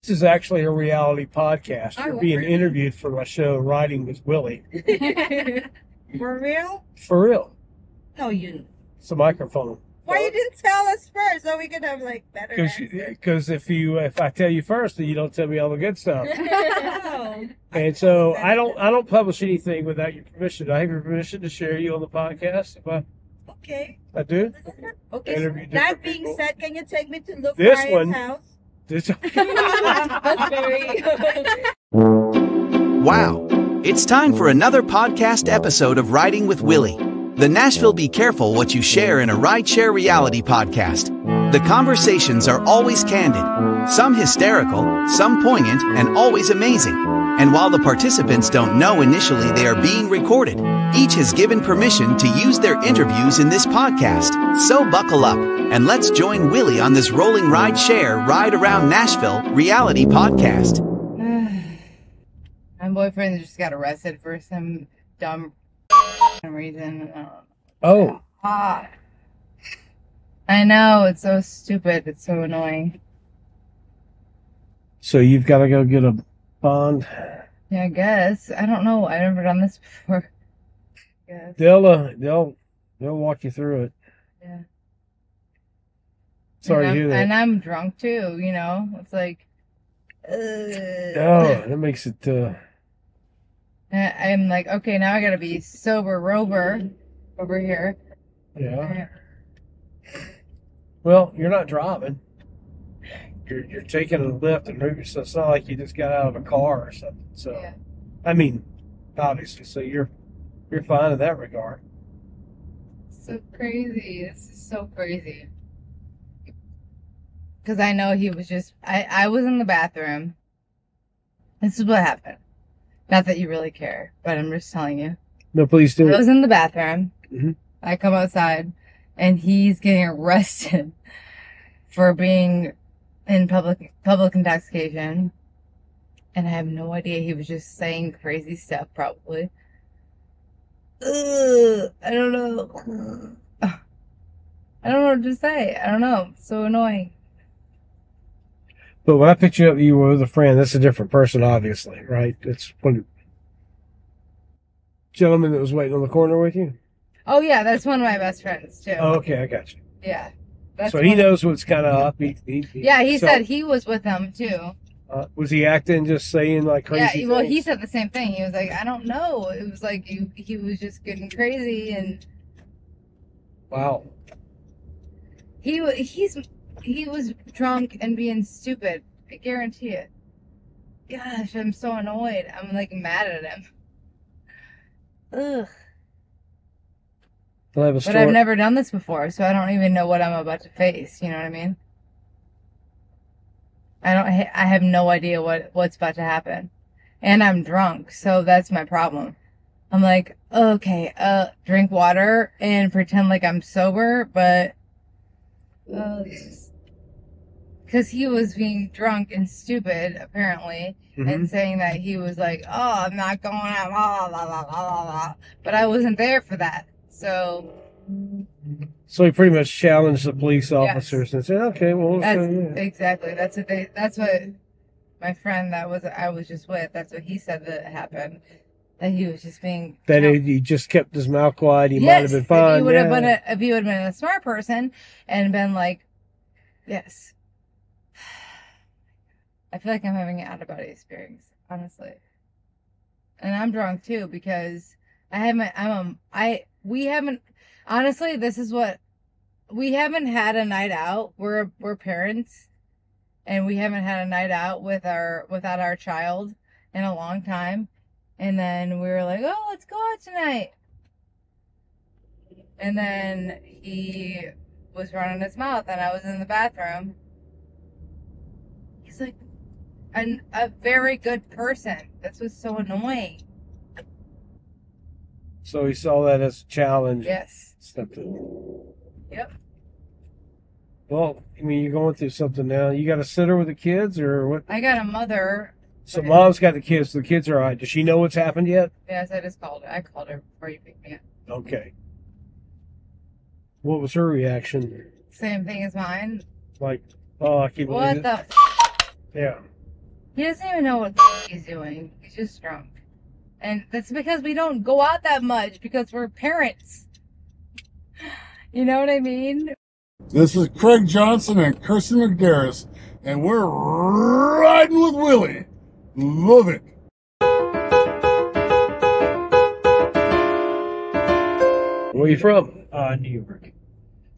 This is actually a reality podcast. You're being interviewed for my show, Riding with Willy. For real? For real. No, you didn't. It's a microphone. Why you didn't tell us first so we could have like better Because if I tell you first, then you don't tell me all the good stuff. Oh. And so I don't publish anything without your permission. Do I have your permission to share you on the podcast? Okay. I do? Okay. So that being said, can you take me to Luke This Ryan's one, house? Wow. It's time for another podcast episode of Riding with Willy, the Nashville Be Careful What You Share in a Rideshare reality podcast. The conversations are always candid, some hysterical, some poignant, and always amazing. And while the participants don't know initially they are being recorded, each has given permission to use their interviews in this podcast. So buckle up, and let's join Willy on this rolling rideshare ride around Nashville reality podcast. My boyfriend just got arrested for some dumb reason. Oh. I know, it's so stupid. It's so annoying. So you've got to go get a bond? Yeah, I guess. I don't know. I've never done this before. They'll walk you through it. Yeah. Sorry to hear that. And I'm drunk too, you know? It's like... Oh, that makes it... I'm like, okay, now I gotta be sober Rover over here. Yeah. Well, you're not driving. You're taking a lift and moving, so it's not like you just got out of a car or something. So, yeah. I mean, obviously, so you're fine in that regard. So crazy. This is so crazy. Because I know he was just... I was in the bathroom. This is what happened. Not that you really care, but I'm just telling you. No, please do. I was in the bathroom. Mm-hmm. I come outside, and he's getting arrested for being in public intoxication. And I have no idea. He was just saying crazy stuff, probably. I don't know. I don't know what to say. I don't know. It's so annoying. But when I picked you up, you were with a friend. That's a different person, obviously, right? It's one gentleman that was waiting on the corner with you? Oh, yeah. That's one of my best friends, too. Oh, okay. I got you. Yeah. So he knows what's kind of up. He said he was with them, too. Was he acting, just saying like crazy Yeah, well, things? he said the same thing. He was like, I don't know. It was like he was just getting crazy and... Wow. He was drunk and being stupid. I guarantee it. Gosh, I'm so annoyed. I'm like mad at him. Ugh. But I've never done this before, so I don't even know what I'm about to face. You know what I mean? I have no idea what's about to happen. And I'm drunk, so that's my problem. I'm like, okay, drink water and pretend like I'm sober, but because he was being drunk and stupid, apparently, and saying that he was like, oh, I'm not going out, blah, blah, blah, blah, blah. But I wasn't there for that, so... So he pretty much challenged the police officers and said, okay, well... Exactly, that's what my friend I was just with, that's what he said that happened. That he was just being... That he just kept his mouth quiet, he might have been fine. If he would have been a smart person and been like, yes... I feel like I'm having an out-of-body experience, honestly. And I'm drunk, too, because we haven't, honestly, this is what, we haven't had a night out. We're parents, and we haven't had a night out without our child in a long time. And then we were like, oh, let's go out tonight. And then he was running his mouth, and I was in the bathroom. He's like, a very good person. This was so annoying. So he saw that as a challenge. Yes. Yep. Well, I mean, you're going through something now. You got a sitter with the kids, or what? I got a mother. So mom's got the kids. So the kids are all right. Does she know what's happened yet? Yes, I just called her. I called her before you picked me up. Okay. What was her reaction? Same thing as mine. Like, oh, I can't believe it. What the? Yeah. He doesn't even know what he's doing. He's just drunk. And that's because we don't go out that much because we're parents. You know what I mean? This is Craig Johnson and Kirsten McDarris, and we're riding with Willy. Love it. Where are you from? New York.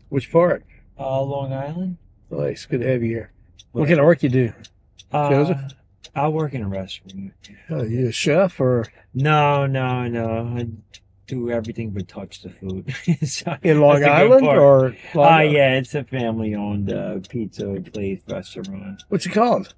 Which part? Long Island. Nice. Good to have you here. What kind of work you do? Joseph? I work in a restroom. Oh, you a chef or? No. I do everything but touch the food. So In Long Island or? Yeah, it's a family-owned pizza place restaurant. What's it called?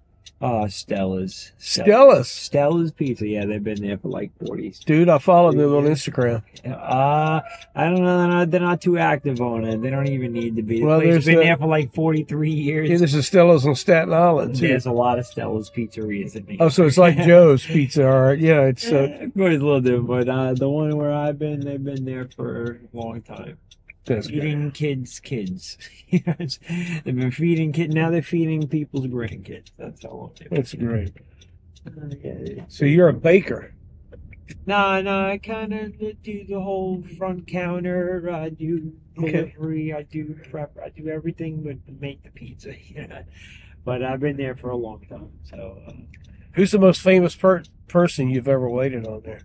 Stella's. Stella's Pizza. Yeah, they've been there for like 40. Dude, I follow them on Instagram. I don't know. They're not too active on it. They don't even need to be. The Well, place has there's been there for like 43 years. Yeah, there's a Stella's on Staten Island too. There's a lot of Stella's pizzerias in New York. Oh, so it's like Joe's Pizza, all right? Yeah, it's. Of course, a little different, but the one where I've been, they've been there for a long time. That's Feeding kids. They've been feeding kids. Now they're feeding people's grandkids. That's how long they've been. That's great. Yeah. So you're a baker. No, I kind of do the whole front counter. I do delivery. I do prep. I do everything but make the pizza. But I've been there for a long time. So, Who's the most famous person you've ever waited on there?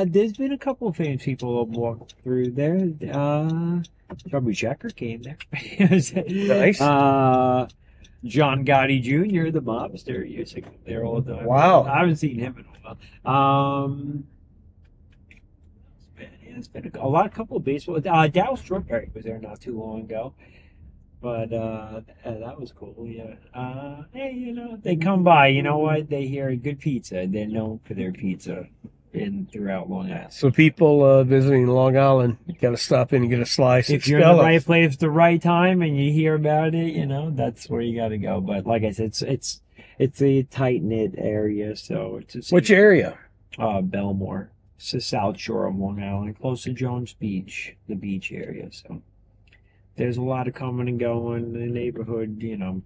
There's been a couple of famous people I've walked through there. Chubby Checker came there. Nice. John Gotti Jr., the mobster, used to come there all the time. Wow. I haven't seen him in a while. It's been a couple of baseball. Darryl Strawberry was there not too long ago. But that was cool, yeah. Hey, they come by, you know what? They hear good pizza. They're known for their pizza throughout Long Island. So people visiting Long Island, you got to stop in and get a slice. If you're in the right place at the right time and you hear about it, that's where you got to go. But like I said, it's a tight-knit area, so it's Which area? Belmore. It's the South Shore of Long Island, close to Jones Beach, the beach area, so. There's a lot of coming and going in the neighborhood, A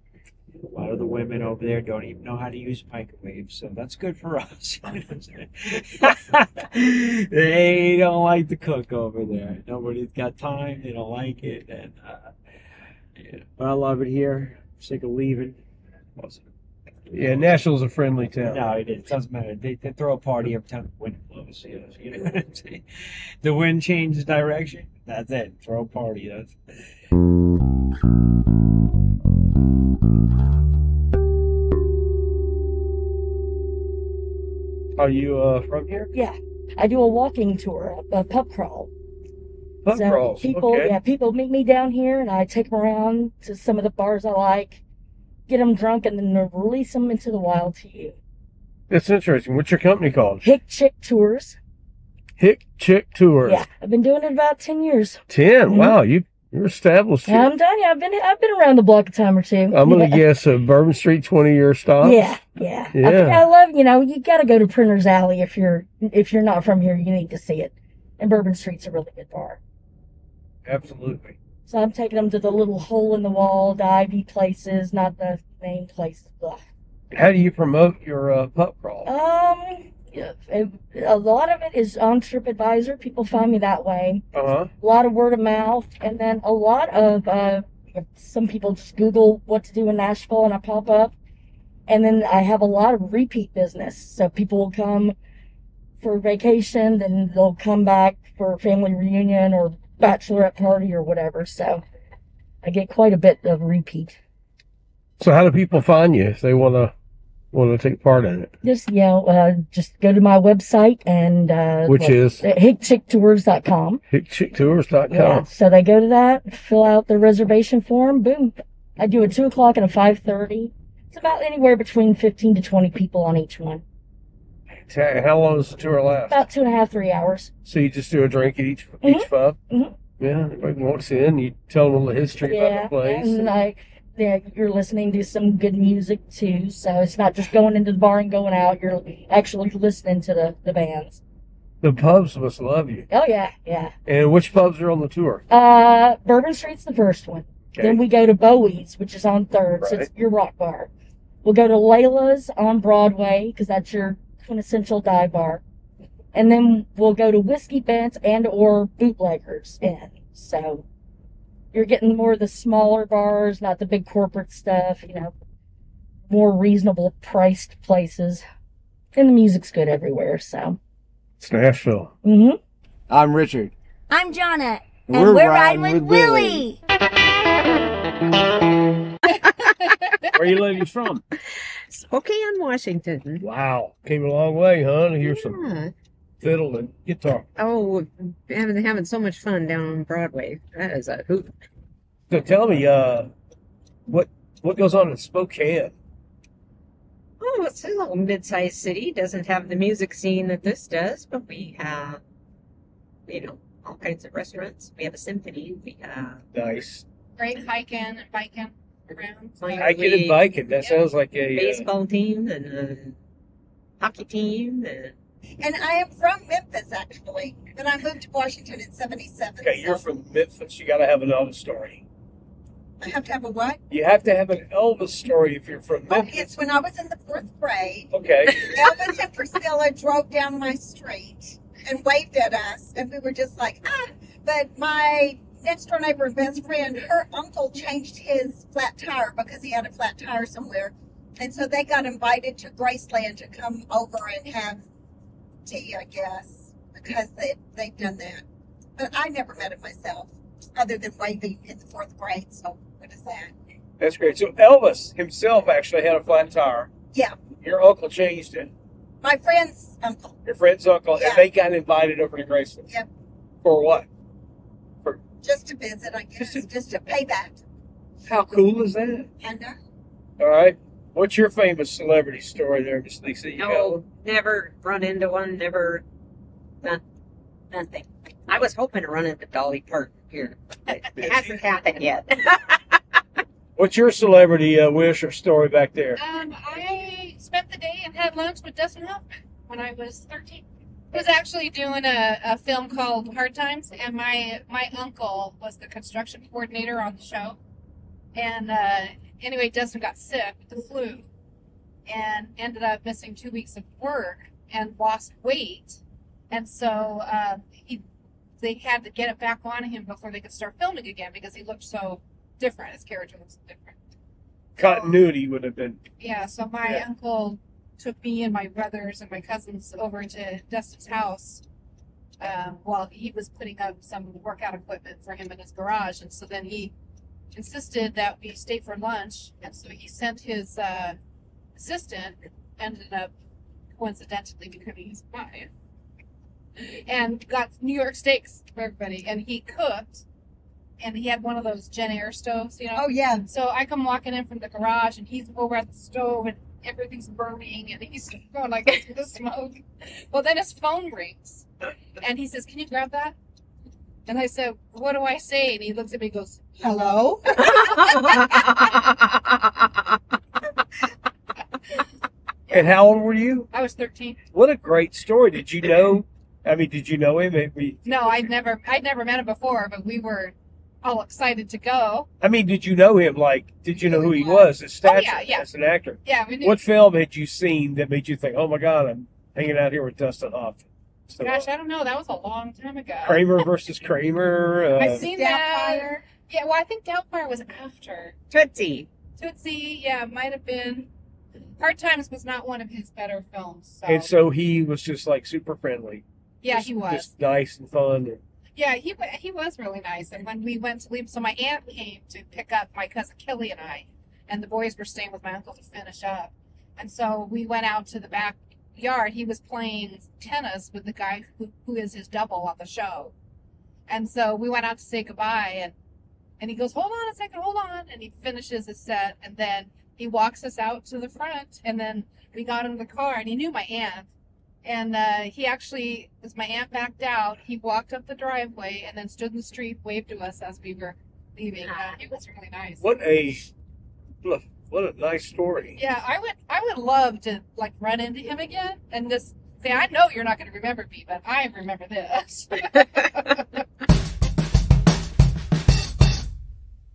lot of the women over there don't even know how to use microwaves, so that's good for us. They don't like to cook over there. Nobody's got time. They don't like it, and but I love it here. I'm sick of leaving. Yeah, Nashville's a friendly town. No, it doesn't matter. They throw a party every time the wind blows. You know what I'm saying? The wind changes direction. That's it. Throw a party. That's. Are you from here? Yeah, I do a walking tour, a pub crawl. Pub crawls. People meet me down here, and I take them around to some of the bars I like, get them drunk, and then release them into the wild to you. That's interesting. What's your company called? Hick Chick Tours. Hick Chick Tours. Yeah, I've been doing it about 10 years. 10? Mm-hmm. Wow, you're established here. I'm telling you, I've been around the block a time or two. I'm gonna guess a Bourbon Street 20-year stop. Yeah. I love, you got to go to Printer's Alley if you're not from here. You need to see it. And Bourbon Street's a really good bar. Absolutely. So I'm taking them to the little hole in the wall, the Ivy places, not the main places. Ugh. How do you promote your pub crawl? A lot of it is on TripAdvisor. People find me that way. Uh-huh. A lot of word of mouth, and then a lot of some people just Google what to do in Nashville, and I pop up. And then I have a lot of repeat business. So people will come for vacation, then they'll come back for a family reunion or bachelorette party or whatever. So I get quite a bit of repeat. So how do people find you if they want to take part in it? Just just go to my website and which is hickchicktours.com. hickchicktours.com. Yeah, so they go to that, fill out the reservation form, boom. I do a 2:00 and a 5:30. It's about anywhere between 15 to 20 people on each one. How long does the tour last? About 2.5, 3 hours. So you just do a drink at each pub? Mm-hmm. Yeah, everybody walks in, you tell them all the history about the place. And you're listening to some good music too, so it's not just going into the bar and going out. You're actually listening to the bands. The pubs must love you. Oh, yeah. And which pubs are on the tour? Bourbon Street's the first one. Okay. Then we go to Bowie's, which is on 3rd, so Right. it's your rock bar. We'll go to Layla's on Broadway, because that's your quintessential dive bar. And then we'll go to Whiskey Bent and or Bootleggers Inn. So you're getting more of the smaller bars, not the big corporate stuff, you know, more reasonable priced places. And the music's good everywhere, so. It's Nashville. Mm-hmm. I'm Richard. I'm Jonna. And we're riding with Willy. Where are you ladies from? Spokane, Washington. Wow. Came a long way, huh? To hear some fiddle and guitar. Oh, having so much fun down on Broadway. That is a hoot. So tell me, what goes on in Spokane? Oh, it's a little mid-sized city. Doesn't have the music scene that this does, but we have, all kinds of restaurants. We have a symphony. We have Nice. Great hiking and biking around. Hiking and biking. That sounds like a baseball team and a hockey team. And I am from Memphis, actually, but I moved to Washington in '77. Okay, you're from Memphis. You got to have an Elvis story. I have to have a what? You have to have an Elvis story if you're from Oh, Memphis. it's when I was in the 4th grade. Okay. Elvis and Priscilla drove down my street and waved at us, and we were just like, But my next door neighbor and best friend, her uncle changed his flat tire because he had a flat tire somewhere. And so they got invited to Graceland to come over and have tea, I guess, because they've done that. But I never met him myself, other than waving in the 4th grade. So what is that? That's great. So Elvis himself actually had a flat tire. Yeah. Your uncle changed it. My friend's uncle. Your friend's uncle, Yeah. and they got invited over to Graceland. Yep. For what? Just to visit, I guess. Just to pay back. How cool is that? I know. All right. What's your famous celebrity story there, Miss Lisa? You got one? No, never run into one. Never, nothing. I was hoping to run into Dolly Parton here. It hasn't happened yet. What's your celebrity wish or story back there? I spent the day and had lunch with Dustin Hoffman when I was 13. I was actually doing a film called Hard Times, and my uncle was the construction coordinator on the show. And anyway, Dustin got sick with the flu and ended up missing 2 weeks of work and lost weight. And so they had to get it back on him before they could start filming again because he looked so different. His character looks so different. Continuity would have been. Yeah, so my uncle took me and my brothers and my cousins over to Dustin's house while he was putting up some workout equipment for him in his garage. And so then he insisted that we stay for lunch. And so he sent his assistant, ended up coincidentally becoming his wife, and got New York steaks for everybody. And he cooked. And he had one of those Jen Air stoves, Oh, yeah. So I come walking in from the garage, and he's over at the stove, and everything's burning, and he's going like this with the smoke. Well, then his phone rings, and he says, "Can you grab that?" And I said, "What do I say?" And he looks at me and goes, "Hello?" And how old were you? I was 13. What a great story. Did you know? I mean, did you know him? No, I'd never met him before, but we were all excited to go. I mean, did you know him? Like, did you know who he was? His stature as an actor? Yeah, we knew. What film had you seen that made you think, "Oh my God, I'm hanging out here with Dustin Hoffman"? So, Gosh, I don't know. That was a long time ago. Kramer versus Kramer. I've seen that. Yeah, well, I think Doubtfire was after. Tootsie, yeah, might have been. Hard Times was not one of his better films. So. And so he was just like super friendly. Yeah, he was. Just nice and fun. Yeah, he was really nice. And when we went to leave, so my aunt came to pick up my cousin Kelly and I, and the boys were staying with my uncle to finish up. And so we went out to the backyard. He was playing tennis with the guy who is his double on the show. And so we went out to say goodbye, and he goes, "Hold on a second, hold on." And he finishes his set, and then he walks us out to the front, and then we got in the car, and he knew my aunt. And he actually, as my aunt backed out, he walked up the driveway and then stood in the street, waved to us as we were leaving. It was really nice. What a nice story. Yeah, I would love to like run into him again and just say, "I know you're not going to remember me, but I remember this."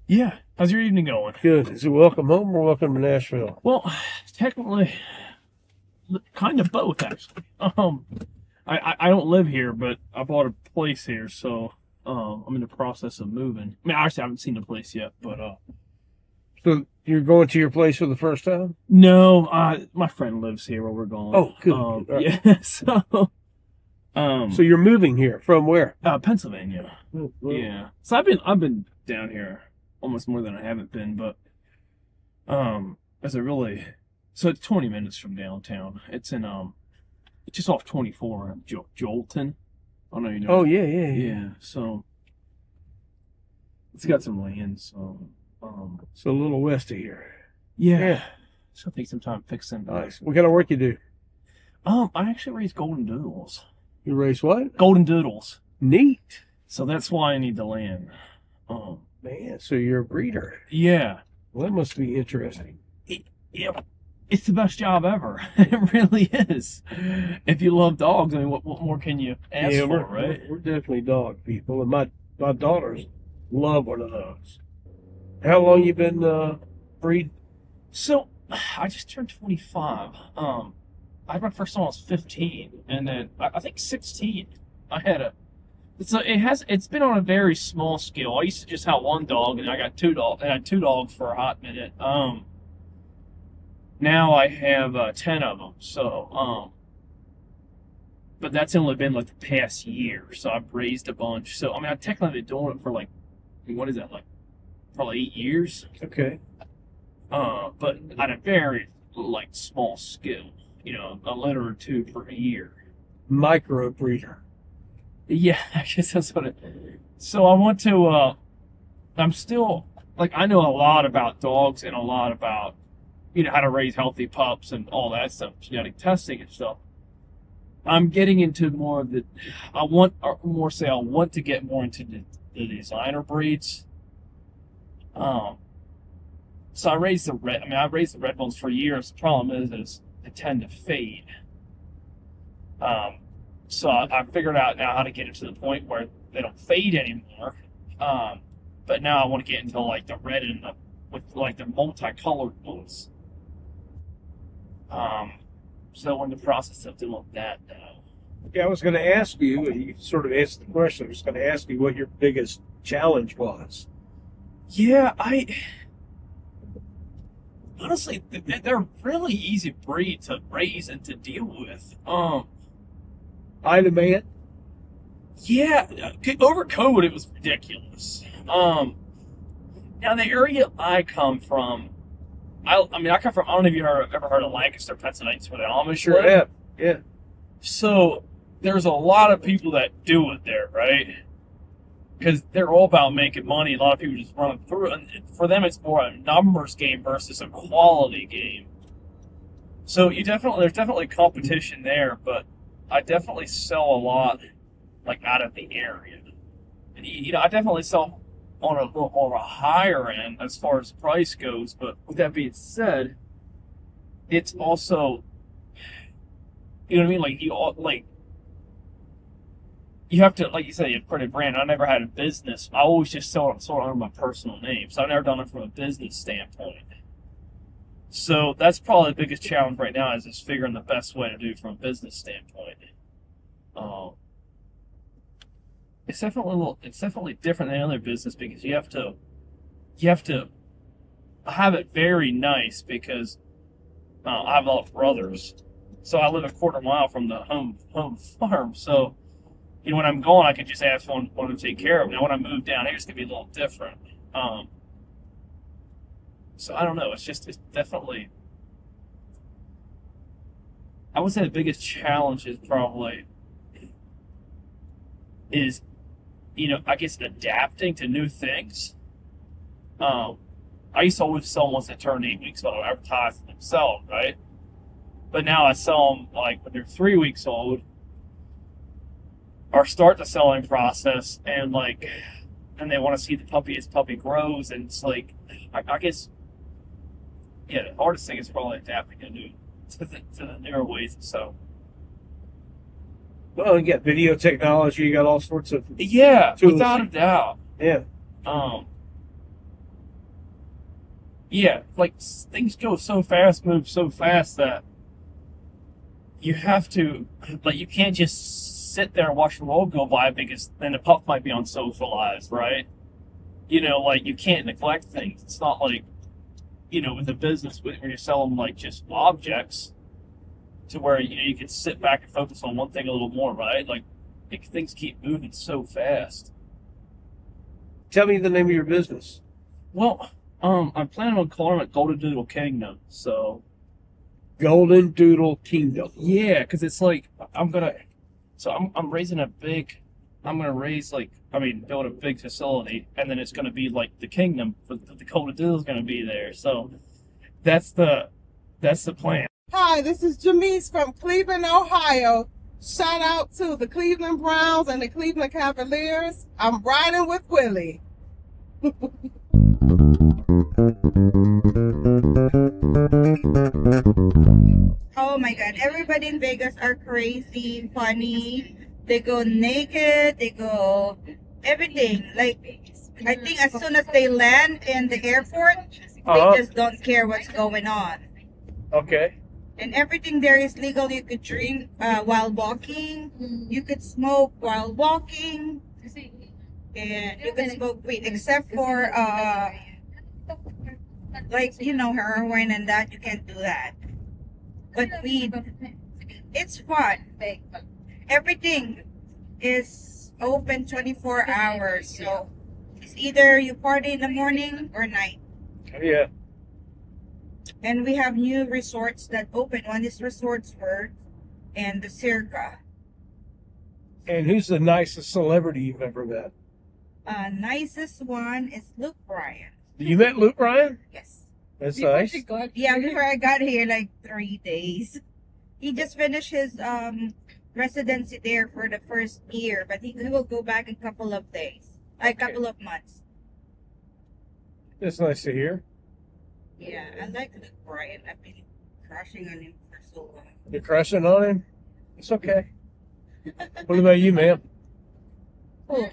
Yeah, How's your evening going? Good. Is it welcome home or welcome to Nashville? Well, technically, kind of both, actually. I don't live here, but I bought a place here, so I'm in the process of moving. I mean, actually, I haven't seen the place yet, but So you're going to your place for the first time? no, my friend lives here where we're going. Oh, good. Good. Yeah, so So you're moving here from where? Pennsylvania. Oh, well. Yeah. So I've been down here almost more than I haven't been, but as a really, so it's 20 minutes from downtown. It's in it's just off 24 in Jolton. I don't know you know. Oh, yeah. Yeah. So it's got some land. So So a little west of here. yeah. So take some time fixing. Nice. What kind of work you do? I actually raise goldendoodles. You raise what? Goldendoodles. Neat. So that's why I need the land. Man, so you're a breeder. Yeah. Well, that must be interesting. Yeah, it's the best job ever. It really is. If you love dogs, I mean, what more can you ask for, right? We're definitely dog people, and my daughters love one of those. How long you been breeding? So, I just turned 25. I had my first one when I was 15, and then I think 16. I had a. So it's been on a very small scale. I used to just have one dog, and I got two dogs. I had two dogs for a hot minute. Now I have 10 of them. So but that's only been like the past year. So I've raised a bunch. So I mean, I've technically been doing it for like, what is that, like probably 8 years. Okay. But at a very like small scale. You know, a litter or two per year. Micro breeder. Yeah, I guess that's what it. So I want to. I'm still like I know a lot about dogs and a lot about how to raise healthy pups and all that stuff, genetic testing and stuff. I'm getting into more of the. I want to get more into the designer breeds. So I raised the red. I mean, I've raised the red ones for years. The problem is they tend to fade. So I figured out now how to get it to the point where they don't fade anymore. But now I want to get into like the red and with like the multicolored ones. So we're in the process of doing that now. Yeah, I was going to ask you. You sort of answered the question. I was going to ask you what your biggest challenge was. Yeah, honestly they're really easy breed to raise and to deal with. High demand? Yeah, over COVID it was ridiculous. Now the area I come from, I come from. I don't know if you ever heard of Lancaster, Pennsylvania, where the Amish Sure live. have. Yeah. So there's a lot of people that do it there, right? Because they're all about making money. A lot of people just run it through, and for them it's more a numbers game versus a quality game. So there's definitely competition there, but I definitely sell a lot, like, out of the area. And, I definitely sell on a little more of a higher end as far as price goes. But with that being said, it's also, you know what I mean? Like, you have to, like you said, you have to create a brand. I never had a business. I always just sold under my personal name. So I've never done it from a business standpoint. So that's probably the biggest challenge right now is just figuring the best way to do it from a business standpoint. It's definitely different than other business because you have to have it very nice because I have a lot of brothers, so I live a quarter mile from the home farm. So when I'm gone, I can just ask one to take care of. Now when I move down here, it's gonna be a little different. So I don't know. It's definitely. I would say the biggest challenge is probably I guess adapting to new things. I used to always sell ones that turned 8 weeks old, advertise themselves, right? But now I sell them like when they're 3 weeks old, or start the selling process, and they want to see the puppy as puppy grows, and it's like I guess. Yeah, the hardest thing is probably adapting to the newer ways. So, well, you got video technology. You got all sorts of tools. Without a doubt. Yeah. yeah, like things go so fast, move so fast that you have to, like, you can't just sit there and watch the world go by because then the pup might be on social lives, right? You know, like, you can't neglect things. It's not like, you know, with a business where you're selling, like, just objects to where, you know, you can sit back and focus on one thing a little more, right? Like things keep moving so fast. Tell me the name of your business. Well, I'm planning on calling it Goldendoodle Kingdom, so... Goldendoodle Kingdom. Yeah, because it's like, I'm raising build a big facility, and then it's going to be like the kingdom, but the Goldendoodle's going to be there, so that's the plan. Hi, this is Jamise from Cleveland, Ohio. Shout out to the Cleveland Browns and the Cleveland Cavaliers. I'm riding with Willy. Oh my God, everybody in Vegas are crazy, funny. They go naked, they go everything. Like, I think as soon as they land in the airport, they just don't care what's going on. Okay. And everything there is legal. You could drink while walking. You could smoke while walking. And you can smoke weed, except for like, you know, heroin and that. You can't do that. But weed, it's fun. Everything is open 24 hours. So it's either you party in the morning or night. Yeah. And we have new resorts that open. One is Resorts World and the Circa. And who's the nicest celebrity you've ever met? Nicest one is Luke Bryan. You met Luke Bryan? Yes. That's nice. Yeah, before I got here, like 3 days. He just finished his residency there for the first year, but he will go back in a couple of days, a couple of months. That's nice to hear. Yeah, I like Luke Bryan. I've been crushing on him for so long. You're crushing on him? It's okay. What about you, ma'am? Oh,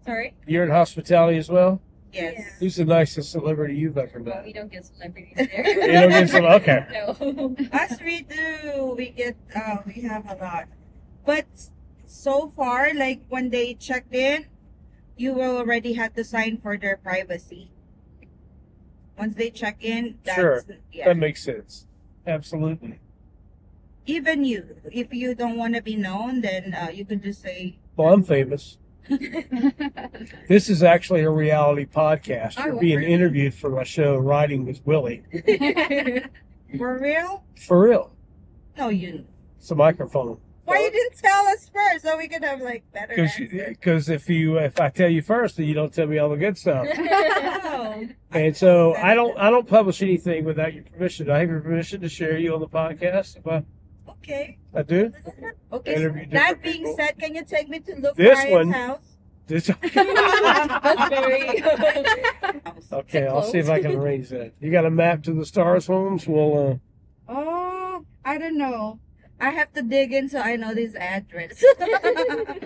sorry? You're in hospitality as well? Yes. Who's the nicest celebrity you've ever met? We don't get celebrities there. You don't get some? Okay. No. Us, we do. We get, we have a lot. But so far, like when they checked in, you will already have to sign for their privacy. Once they check in, that's, sure, yeah. That makes sense. Absolutely. Even you, if you don't want to be known, then you could just say, well, I'm famous. This is actually a reality podcast. You're being interviewed for my show, Riding with Willy. For real? For real. No, you. It's a microphone. Why you didn't tell us first so we could have like better Because if I tell you first, then you don't tell me all the good stuff. Oh. And so I don't publish anything without your permission. Do I have your permission to share you on the podcast? Okay. I do? Okay, that being said, can you take me to Luke This Bryan's one- house? Okay, I'll see if I can arrange that. You got a map to the Stars homes? Well, Oh, I don't know. I have to dig in so I know this address.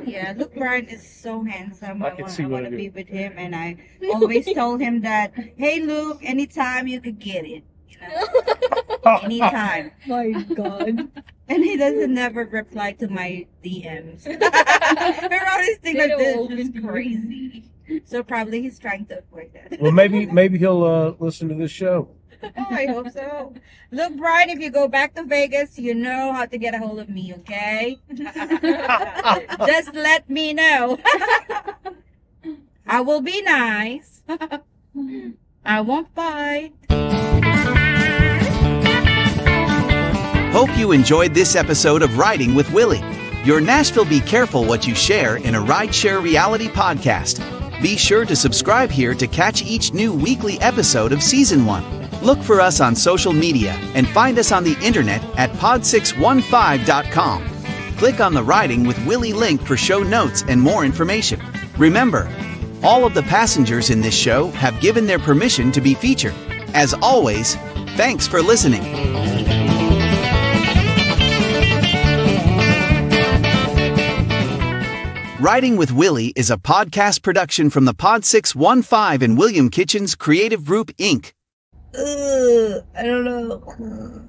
Yeah, Luke Bryan is so handsome. I want to be with him, and I always told him that, hey, Luke, anytime you could get it. You know? Anytime. My God. And he doesn't never reply to my DMs. I always think like this is crazy. So probably he's trying to avoid that. well, maybe he'll listen to this show. Oh, I hope so. Look, Brian, if you go back to Vegas, you know how to get a hold of me, okay? Just let me know. I will be nice. I won't bite. Hope you enjoyed this episode of Riding with Willy, your Nashville Be Careful What You Share in a Rideshare reality podcast. Be sure to subscribe here to catch each new weekly episode of Season 1. Look for us on social media and find us on the internet at pod615.com. Click on the Riding with Willy link for show notes and more information. Remember, all of the passengers in this show have given their permission to be featured. As always, thanks for listening. Riding with Willy is a podcast production from the Pod 615 and William Kitchen's Creative Group, Inc. I don't know.